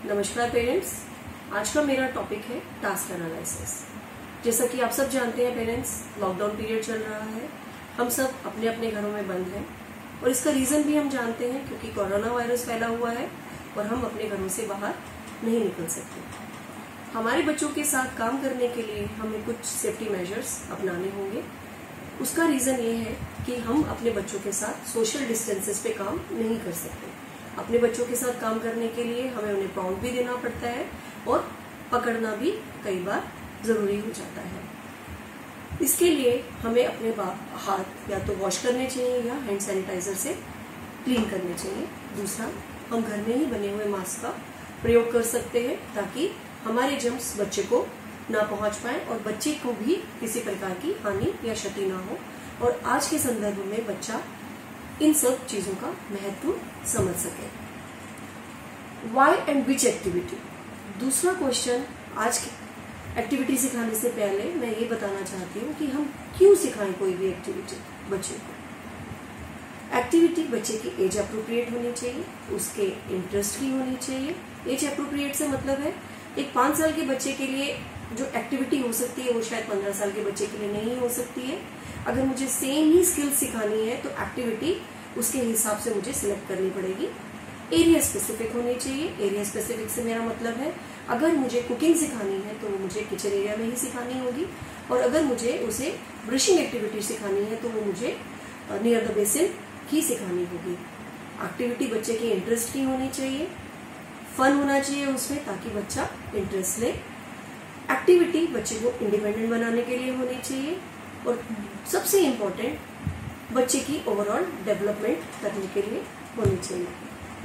नमस्कार पेरेंट्स, आज का मेरा टॉपिक है टास्क एनालिसिस। जैसा कि आप सब जानते हैं पेरेंट्स, लॉकडाउन पीरियड चल रहा है। हम सब अपने अपने घरों में बंद हैं और इसका रीजन भी हम जानते हैं क्योंकि कोरोना वायरस फैला हुआ है और हम अपने घरों से बाहर नहीं निकल सकते। हमारे बच्चों के साथ काम करने के लिए हमें कुछ सेफ्टी मेजर्स अपनाने होंगे। उसका रीजन ये है कि हम अपने बच्चों के साथ सोशल डिस्टेंसेस पे काम नहीं कर सकते। अपने बच्चों के साथ काम करने के लिए हमें उन्हें प्रॉम्प्ट भी देना पड़ता है और पकड़ना भी कई बार जरूरी हो जाता है। इसके लिए हमें अपने हाथ या तो वॉश करने चाहिए या हैंड सैनिटाइजर से क्लीन करने चाहिए। दूसरा, हम घर में ही बने हुए मास्क का प्रयोग कर सकते हैं ताकि हमारे जर्म्स बच्चे को ना पहुंच पाए और बच्चे को भी किसी प्रकार की हानि या क्षति ना हो और आज के संदर्भ में बच्चा इन सब चीजों का महत्व समझ सके। Why and which activity. दूसरा क्वेश्चन, आज की एक्टिविटी सिखाने से पहले मैं ये बताना चाहती हूँ कि हम क्यों सिखाएं कोई भी एक्टिविटी बच्चे को। एक्टिविटी बच्चे की एज अप्रोप्रिएट होनी चाहिए, उसके इंटरेस्ट की होनी चाहिए। एज अप्रोप्रिएट से मतलब है एक 5 साल के बच्चे के लिए जो एक्टिविटी हो सकती है वो शायद 15 साल के बच्चे के लिए नहीं हो सकती है। अगर मुझे सेम ही स्किल सिखानी है तो एक्टिविटी उसके हिसाब से मुझे सिलेक्ट करनी पड़ेगी। एरिया स्पेसिफिक होनी चाहिए। एरिया स्पेसिफिक से मेरा मतलब है अगर मुझे कुकिंग सिखानी है तो वो मुझे किचन एरिया में ही सिखानी होगी और अगर मुझे उसे ब्रशिंग एक्टिविटी सिखानी है तो वो मुझे नियर द बेसिन ही सिखानी होगी। एक्टिविटी बच्चे के इंटरेस्ट की होनी चाहिए, फन होना चाहिए उसमें ताकि बच्चा इंटरेस्ट ले। एक्टिविटी बच्चे को इंडिपेंडेंट बनाने के लिए होनी चाहिए और सबसे इम्पोर्टेंट बच्चे की ओवरऑल डेवलपमेंट करने के लिए होनी चाहिए।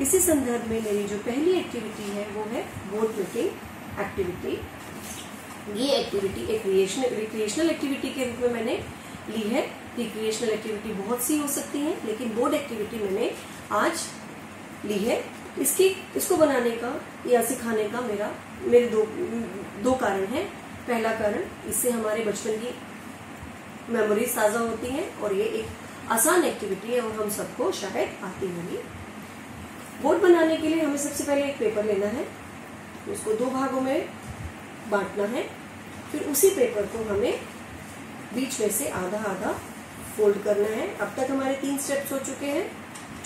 इसी संदर्भ में मेरी जो पहली एक्टिविटी है वो है बोर्ड मेकिंग एक्टिविटी। ये एक्टिविटी एक रिक्रिएशनल एक्टिविटी के रूप में मैंने ली है। रिक्रिएशनल एक्टिविटी बहुत सी हो सकती है लेकिन बोर्ड एक्टिविटी मैंने आज ली है। इसको बनाने का या सिखाने का मेरे दो कारण हैं। पहला कारण, इससे हमारे बचपन की मेमोरीज ताजा होती हैं और ये एक आसान एक्टिविटी है और हम सबको शायद आती होगी। बोर्ड बनाने के लिए हमें सबसे पहले एक पेपर लेना है, उसको 2 भागों में बांटना है। फिर उसी पेपर को हमें बीच में से आधा आधा फोल्ड करना है। अब तक हमारे 3 स्टेप्स हो चुके हैं।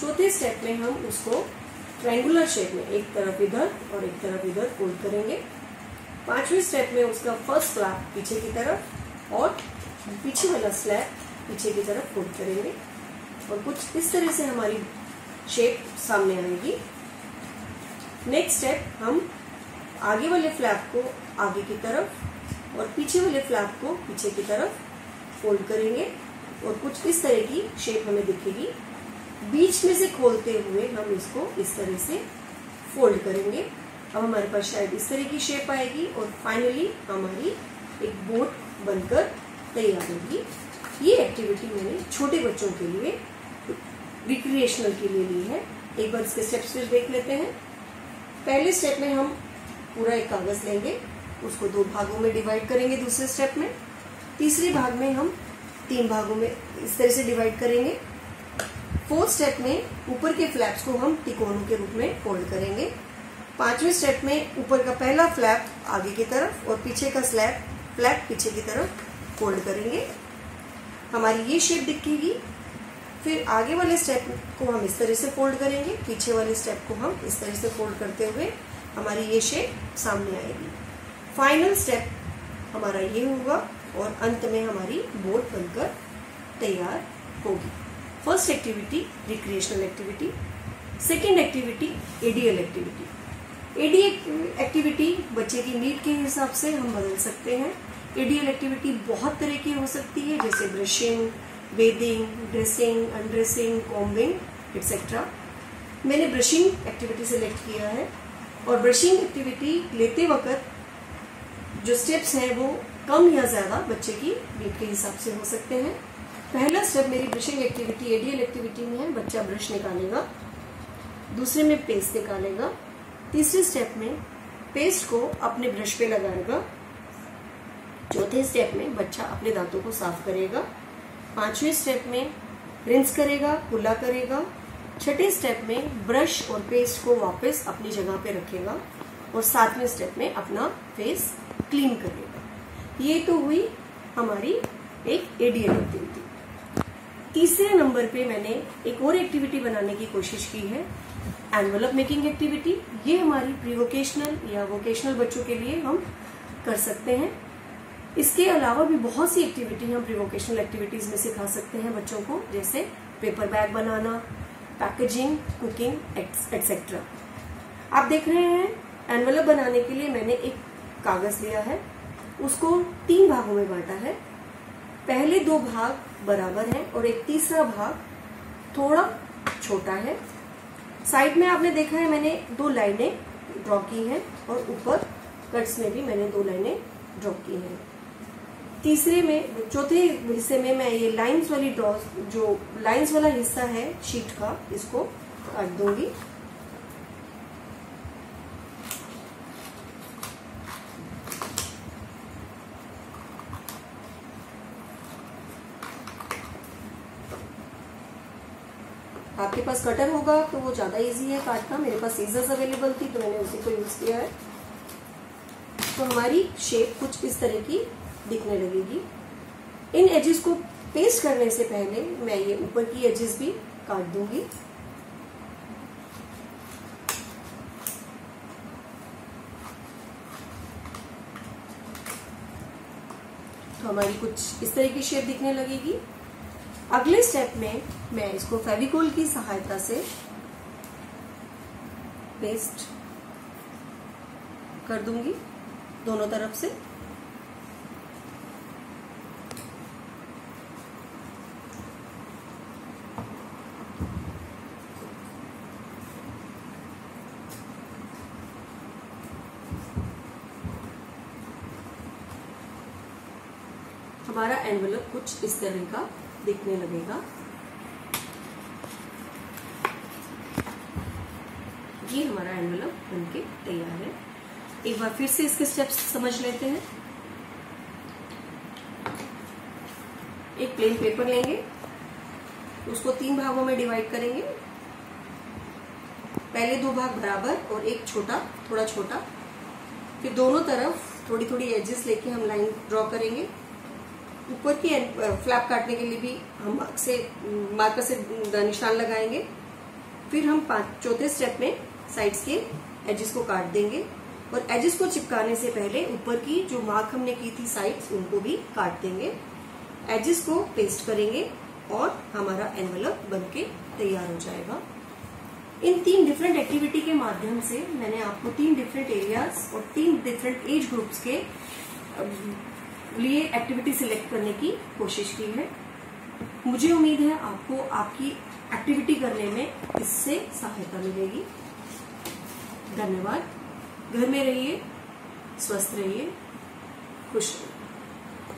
चौथे स्टेप में हम उसको ट्रायंगुलर शेप में एक तरफ इधर और एक तरफ इधर फोल्ड करेंगे। 5वें स्टेप में उसका फर्स्ट स्लैब पीछे की तरफ और पीछे वाला स्लैब पीछे की तरफ फोल्ड करेंगे और कुछ इस तरह से हमारी शेप सामने आएगी। नेक्स्ट स्टेप, हम आगे वाले फ्लैप को आगे की तरफ और पीछे वाले फ्लैप को पीछे की तरफ फोल्ड करेंगे और कुछ इस तरह की शेप हमें दिखेगी। बीच में से खोलते हुए हम इसको इस तरह से फोल्ड करेंगे। अब हमारे पास शायद इस तरह की शेप आएगी और फाइनली हमारी एक बोट बनकर तैयार होगी। ये एक्टिविटी मैंने छोटे बच्चों के लिए रिक्रिएशनल के लिए ली है। एक बार इसके स्टेप्स फिर देख लेते हैं। पहले स्टेप में हम पूरा एक कागज लेंगे, उसको 2 भागों में डिवाइड करेंगे। दूसरे स्टेप में तीसरे भाग में हम 3 भागों में इस तरह से डिवाइड करेंगे। 4th स्टेप में ऊपर के फ्लैप्स को हम तिकोनों के रूप में फोल्ड करेंगे। 5वें स्टेप में ऊपर का पहला फ्लैप आगे की तरफ और पीछे का फ्लैप पीछे की तरफ फोल्ड करेंगे। हमारी ये शेप दिखेगी। फिर आगे वाले स्टेप को हम इस तरह से फोल्ड करेंगे, पीछे वाले स्टेप को हम इस तरह से फोल्ड करते हुए हमारी ये शेप सामने आएगी। फाइनल स्टेप हमारा ये होगा और अंत में हमारी बोट बनकर तैयार होगी। First activity recreational activity. Second activity ADL activity. ADL activity बच्चे की नीड के हिसाब से हम बदल सकते हैं। एडीएल एक्टिविटी बहुत तरह की हो सकती है जैसे brushing, bathing, dressing, undressing, combing etcetera. मैंने ब्रशिंग एक्टिविटी सेलेक्ट किया है और ब्रशिंग एक्टिविटी लेते वक्त जो स्टेप्स हैं वो कम या ज्यादा बच्चे की नीड के हिसाब से हो सकते हैं। पहला स्टेप मेरी ब्रशिंग एक्टिविटी एडीएल एक्टिविटी में है, बच्चा ब्रश निकालेगा। दूसरे में पेस्ट निकालेगा। तीसरे स्टेप में पेस्ट को अपने ब्रश पे लगाएगा। चौथे स्टेप में बच्चा अपने दांतों को साफ करेगा। 5वें स्टेप में रिंस करेगा, कुल्ला करेगा। छठे स्टेप में ब्रश और पेस्ट को वापस अपनी जगह पे रखेगा और 7वें स्टेप में अपना फेस क्लीन करेगा। ये तो हुई हमारी एक एडीएल एक्टिविटी। तीसरे नंबर पे मैंने एक और एक्टिविटी बनाने की कोशिश की है, एनवेलप मेकिंग एक्टिविटी। ये हमारी प्री वोकेशनल या वोकेशनल बच्चों के लिए हम कर सकते हैं। इसके अलावा भी बहुत सी एक्टिविटी हम प्री वोकेशनल एक्टिविटीज में सिखा सकते हैं बच्चों को, जैसे पेपर बैग बनाना, पैकेजिंग, कुकिंग एक्सेट्रा। आप देख रहे हैं एनवेलप बनाने के लिए मैंने एक कागज लिया है, उसको 3 भागों में बांटा है। पहले 2 भाग बराबर हैं और एक तीसरा भाग थोड़ा छोटा है। साइड में आपने देखा है मैंने 2 लाइनें ड्रॉ की हैं और ऊपर कट्स में भी मैंने 2 लाइनें ड्रॉ की हैं। चौथे हिस्से में मैं ये लाइंस वाली जो लाइंस वाला हिस्सा है शीट का, इसको काट दूंगी। आपके पास कटर होगा तो वो ज्यादा इजी है काटना। मेरे पास सीजर्स अवेलेबल थी तो मैंने उसी को यूज किया है। तो हमारी शेप कुछ इस तरह की दिखने लगेगी। इन एजेस को पेस्ट करने से पहले मैं ये ऊपर की एजेस भी काट दूंगी। तो हमारी कुछ इस तरह की शेप दिखने लगेगी। अगले स्टेप में मैं इसको फेविकोल की सहायता से पेस्ट कर दूंगी दोनों तरफ से। हमारा एनवेलप कुछ इस तरह का दिखने लगेगा। ये हमारा एनवेलप बनके तैयार है। एक बार फिर से इसके स्टेप्स समझ लेते हैं। एक प्लेन पेपर लेंगे, उसको 3 भागों में डिवाइड करेंगे। पहले 2 भाग बराबर और एक छोटा, थोड़ा छोटा। फिर दोनों तरफ थोड़ी थोड़ी एजेस लेके हम लाइन ड्रॉ करेंगे। ऊपर की फ्लैप काटने के लिए भी हम मार्कर से निशान लगाएंगे। फिर हम चौथे स्टेप में साइड्स के एजेस को काट देंगे और एजेस को चिपकाने से पहले ऊपर की जो मार्क हमने की थी साइड्स, उनको भी काट देंगे। एजेस को पेस्ट करेंगे और हमारा एनवेलप बनके तैयार हो जाएगा। इन 3 डिफरेंट एक्टिविटी के माध्यम से मैंने आपको 3 डिफरेंट एरियाज और 3 डिफरेंट एज ग्रुप्स के लिए एक्टिविटी सिलेक्ट करने की कोशिश की है। मुझे उम्मीद है आपको आपकी एक्टिविटी करने में इससे सहायता मिलेगी। धन्यवाद। घर में रहिए, स्वस्थ रहिए, खुश रहिए।